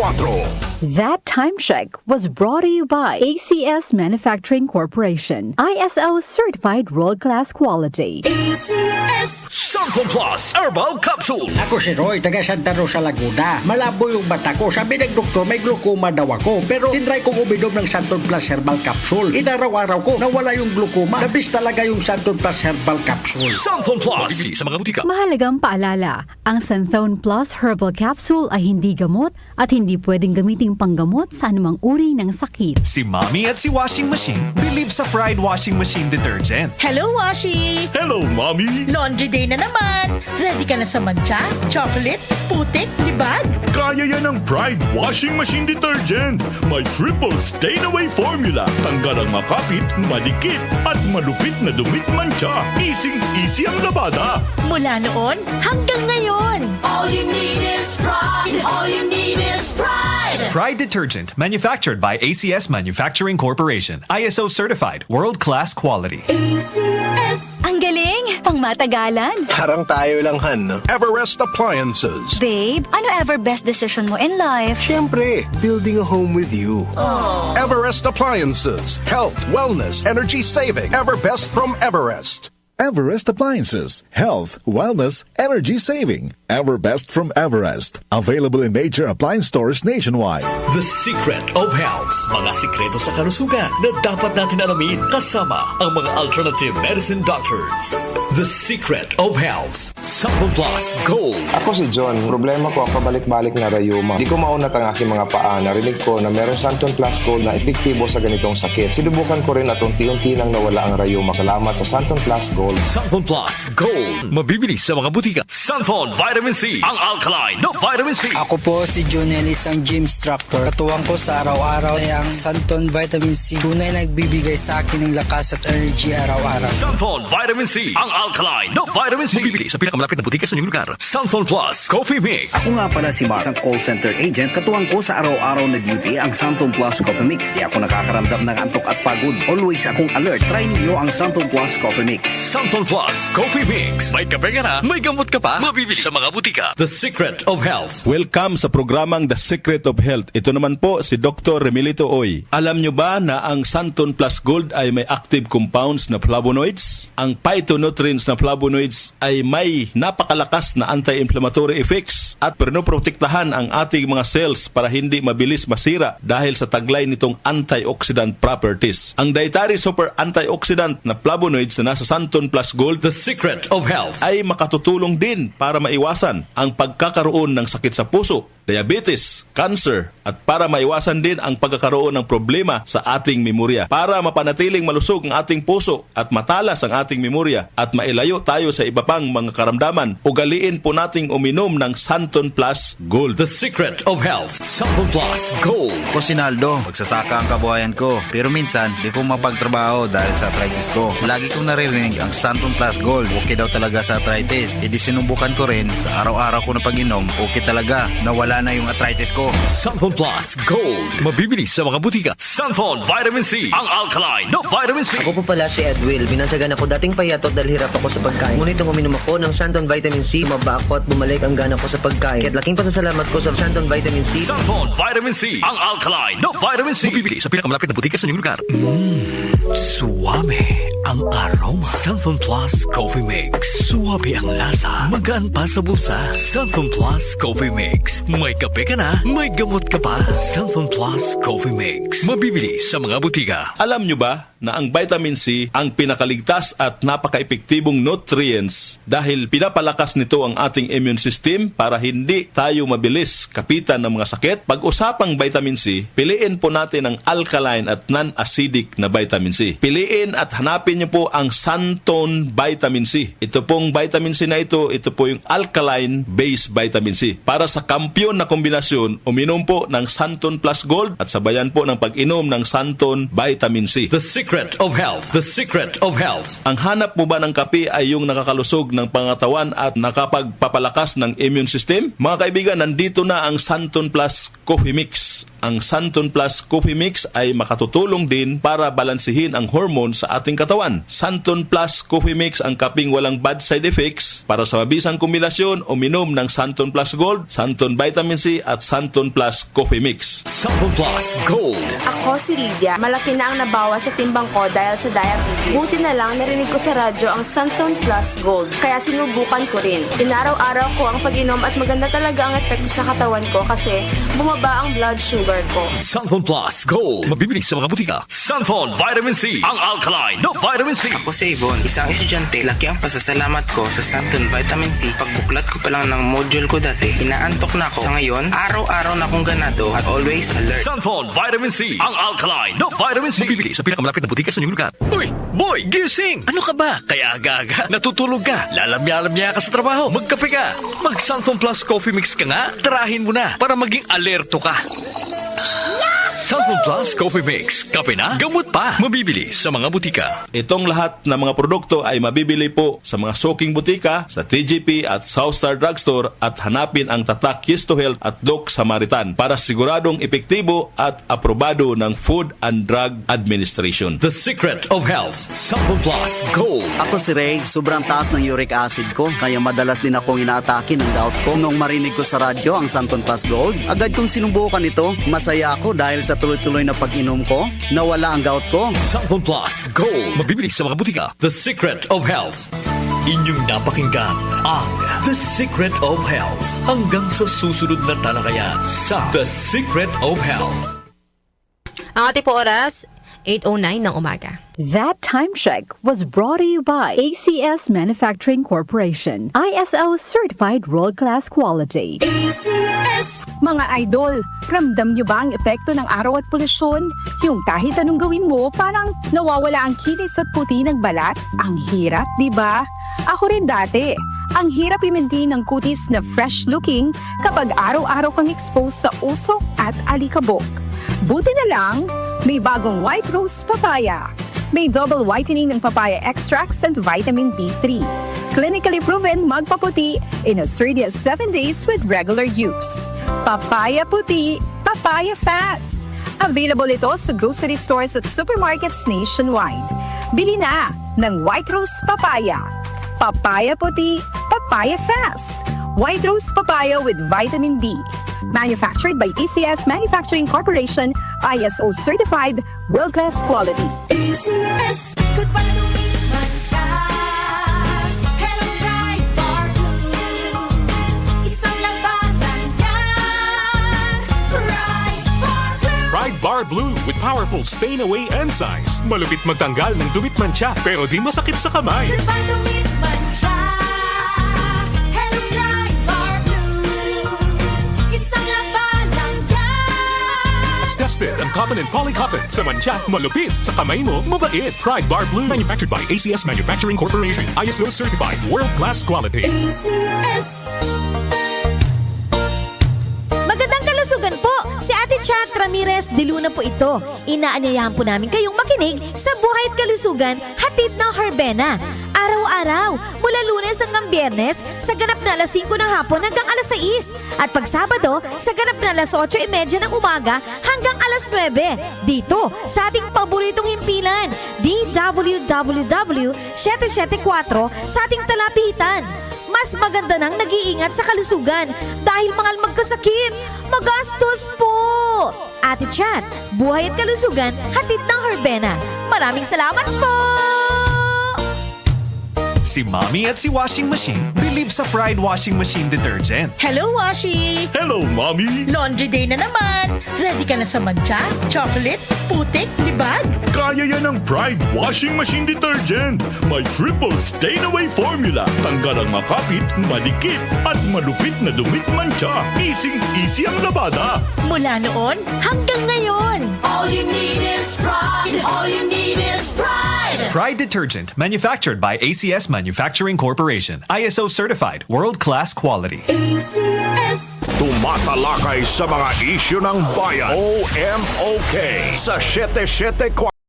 That time check was brought to you by ACS Manufacturing Corporation, ISO certified world-class quality. ACS Santon Plus Herbal Capsule. Ako si Roy, taga Santa Rosa, Laguna. Malabo yung mata ko. Sabi ng doktor, may glaucoma daw ako. Pero tinry kong uminom ng Santon Plus Herbal Capsule. Inaraw-araw ko, nawala yung glaucoma. Nabis talaga yung Santon Plus Herbal Capsule. Santon Plus. Bibili sa mga butika. Mahalagang paalala, ang Santhone Plus Herbal Capsule ay hindi gamot at hindi pwedeng gamiting panggamot sa anumang uri ng sakit. Si Mommy at si Washing Machine believe sa Pride Washing Machine Detergent. Hello, Washi! Hello, Mommy. Laundry day na naman! Ready ka na sa mancha, chocolate, putik, libag? Kaya yan ng Pride Washing Machine Detergent. May triple stain-away formula. Tanggal ang makapit, madikit, at malupit na dumit mancha. Easy ang labada. Mula noon hanggang ngayon. All you need is pride. All you need is pride. Pride Detergent, manufactured by ACS Manufacturing Corporation. ISO certified, world-class quality. ACS. Ang galing! Pangmatagalan! Parang tayo lang, Han, no? Everest Appliances. Babe, ano ever best decision mo in life? Siyempre, building a home with you. Everest Appliances. Health, wellness, energy saving. Everbest from Everest. Everest Appliances. Health, wellness, energy saving. Everbest from Everest. Available in major appliance stores nationwide. The Secret of Health. Mga sikreto sa kalusugan na dapat natin alamin kasama ang mga alternative medicine doctors. The Secret of Health. Santon Plus Gold. Ako si John. Problema ko ang pabalik-balik na rayuma. Di ko maunat ang aking mga paa. Narinig ko na meron Santon Plus Gold na epektibo sa ganitong sakit. Sinubukan ko rin at unti-unti nang nawala ang rayuma. Salamat sa Santon Plus Gold. Santon Plus Gold. Mabibili sa mga butika. Santon Vitamin C. Ang alkaline na vitamin C. Ako po si Jonel, isang gym instructor. Katuwang ko sa araw-araw ay ang Santon Vitamin C. Tunay nagbibigay sa akin ng lakas at energy araw-araw. Santon Vitamin C. Ang alkaline na vitamin C. Mabibili sa pinakamalapit na butika sa inyong lugar. Santon Plus Coffee Mix. Ako nga pala si Mark, isang call center agent. Katuwang ko sa araw-araw na duty ang Santon Plus Coffee Mix. Di ako nakakaramdam ng antok at pagod. Always akong alert. Try ninyo ang Santon Plus Coffee Mix. Santon Plus Coffee Mix. May kape ka na, may gamot ka pa. Mabibili sa mga butika. The Secret of Health. Welcome sa programang The Secret of Health. Ito naman po si Dr. Remilito Oy. Alam nyo ba na ang Santon Plus Gold ay may active compounds na flavonoids? Ang phytonutrients na flavonoids ay may napakalakas na anti-inflammatory effects at pinoprotektahan ang ating mga cells para hindi mabilis masira dahil sa taglay nitong antioxidant properties. Ang dietary super antioxidant na flavonoids na nasa Santon Plus Gold, The Secret of Health, ay makatutulong din para maiwasan ang pagkakaroon ng sakit sa puso, diabetes, cancer, at para maiwasan din ang pagkakaroon ng problema sa ating memorya. Para mapanatiling malusog ang ating puso at matalas ang ating memorya at mailayo tayo sa iba pang mga karamdaman, ugaliin po nating uminom ng Santon Plus Gold. The Secret of Health. Santon Plus Gold. Ako si Naldo, magsasaka ang kabuhayan ko. Pero minsan, di ko mapagtrabaho dahil sa arthritis ko. Lagi kong naririnig ang Santon Plus Gold. Okay daw talaga sa arthritis. E di sinubukan ko rin sa araw-araw ko na pag-inom. Okay talaga. Nawala na yung arthritis ko. Santon Plus Gold. Mabibili sa mga butika. Santon Vitamin C. Ang alkaline na vitamin C. Ako po pala si Edwil. Binansagan ako dating payatot dahil hirap ako sa pagkain. Ngunit nung uminom ako ng Santon Vitamin C, maba ako at bumalik ang gana ko sa pagkain. Kaya't laking pasasalamat ko sa Santon Vitamin C. Santon Vitamin C. Ang alkaline na vitamin C. Mabibili sa pinakamalapit na butika sa inyong lugar. Suwame ang aroma. Santon Plus Coffee Mix. Suwabe ang lasa. Magaan pa sa bulsa. Santon Plus Coffee Mix. May kape ka na, may gamot ka pa. Santon Plus Coffee Mix. Mabibili sa mga butika. Alam nyo ba na ang vitamin C ang pinakaligtas at napaka-epektibong nutrients dahil pinapalakas nito ang ating immune system para hindi tayo mabilis kapitan ng mga sakit? Pag-usapang vitamin C, piliin po natin ang alkaline at non-acidic na vitamin C. Piliin at hanapin nyo po ang Santon Vitamin C. Ito pong vitamin C na ito po yung alkaline-based vitamin C. Para sa kampyon na kombinasyon, uminom po ng Santon Plus Gold at sabayan po ng pag-inom ng Santon Vitamin C. The Secret of Health. The Secret of Health. Ang hanap mo ba ng kape ay yung nakakalusog ng pangatawan at nakapagpapalakas ng immune system? Mga kaibigan, nandito na ang Santon Plus Coffee Mix. ang Santon Plus Coffee Mix ay makatutulong din para balansihin ang hormone sa ating katawan. Santon Plus Coffee Mix ang kaping walang bad side effects. Para sa mabisang kombinasyon, uminom ng Santon Plus Gold, Santon Vitamin C at Santon Plus Coffee Mix. Santon Plus Gold. Ako si Lydia. Malaki na ang nabawas sa timbang ko dahil sa diabetes. Buti na lang narinig ko sa radyo ang Santon Plus Gold. Kaya sinubukan ko rin. Inaraw-araw ko ang pag-inom at maganda talaga ang epekto sa katawan ko kasi bumaba ang blood sugar ko. Santon Plus Gold. Mabibili sa mga butika. Santon Vitamin C. Ang alkaline na vitamin C. Ako si Yvonne, isang estudyante. Laki ang pasasalamat ko sa Santon Vitamin C. Pagbuklat ko pa lang ng module ko dati, inaantok na ako. Sa ngayon, araw-araw na akong ganado at always alert. Santon Vitamin C. Ang alkaline na vitamin C. Mabibili sa pinakamalapit na butika sa inyong lugar. Uy, boy, gising! Ano ka ba? Kaya aga-aga, natutulog ka. Lalamya-lamya ka sa trabaho. Magkape ka. Mag Santon Plus Coffee Mix ka nga. Tarahin mo na para maging alerto ka. Santon Plus Coffee Mix. Kape na, gamot pa. Mabibili sa mga butika. Itong lahat ng mga produkto ay mabibili po sa mga soking butika, sa TGP at Southstar Drugstore at hanapin ang tatak Yes to Health at Doc Samaritan para siguradong epektibo at aprobado ng Food and Drug Administration. The Secret of Health. Santon Plus Gold. Ako si Ray, sobrang taas ng uric acid ko, kaya madalas din akong inaatake ng gout ko. Nung marinig ko sa radyo ang Santon Plus Gold, agad kong sinubukan ito. Masaya ako dahil sa tuloy-tuloy na pag-inom ko, nawala ang gout ko. Santon Plus Gold. Mabibili sa mga butika. The Secret of Health. Inyong napakinggan ang The Secret of Health. Hanggang sa susunod na talakayan sa The Secret of Health. Ang ating po oras, 8:09 ng umaga. That time check was brought to you by ACS Manufacturing Corporation. ISO certified world-class quality. ACS! Mga idol, ramdam nyo ba ang epekto ng araw at polusyon? Yung kahit anong gawin mo, parang nawawala ang kinis at puti ng balat? Ang hirap, di ba? Ako rin dati. Ang hirap i-maintain ng kutis na fresh-looking kapag araw-araw kang exposed sa usok at alikabok. Buti na lang, may bagong White Rose Papaya. May double whitening ng papaya extracts and vitamin B3. Clinically proven magpaputi in as early as 7 days with regular use. Papaya puti, papaya fast. Available ito sa grocery stores at supermarkets nationwide. Bili na ng White Rose Papaya. Papaya puti, papaya fast. White Rose Papaya with vitamin B. Manufactured by ACS Manufacturing Corporation, ISO certified, world-class quality. ACS, goodbye to me, Mancha. Hello, Bright Bar Blue. Isang labanan yan. Bright Bar Blue. Bright Bar Blue with powerful stain-away enzymes. Malupit magtanggal ng dumit mancha pero di masakit sa kamay. Goodbye to me, Mancha. Hello, Bright Bar Blue. Isang labanan yan. As tested ang cotton and polycotton sa mancha, malupit sa kamay mo, mabait. Bright Bar Blue, manufactured by ACS Manufacturing Corporation. ISO certified, world-class quality. ACS. Magandang kalusugan po! Si Ate Chat Ramirez de Luna po ito. Inaanyayahan po namin kayong makinig sa Buhay at Kalusugan, hatid ng Herbena. Araw-araw, mula Lunes hanggang Biyernes, sa ganap na alas 5 ng hapon hanggang alas 6. At pag Sabado, sa ganap na alas 8:30 ng umaga hanggang alas 9. Dito, sa ating paboritong himpilan, DWWW 774 sa ating talapitan. Mas maganda nang nag-iingat sa kalusugan dahil mahal magkasakit. Magastos po! Ate Chat, Buhay at Kalusugan, hatid ng Herbena. Maraming salamat po! Si Mommy at si Washing Machine believe sa Pride Washing Machine Detergent. Hello, Washi! Hello, Mommy! Laundry day na naman. Ready ka na sa mancha, chocolate, putik, libag? Kaya yan ang Pride Washing Machine Detergent. May triple stain-away formula. Tanggal ang makapit, madikit, at malupit na dumit mancha. Easy ang labada. Mula noon hanggang ngayon. All you need is pride. All you need is pride. Pride Detergent, manufactured by ACS Manufacturing Corporation. ISO certified, world-class quality. ACS. Tumatalakay sa mga isyu ng bayan. OMOK sa 774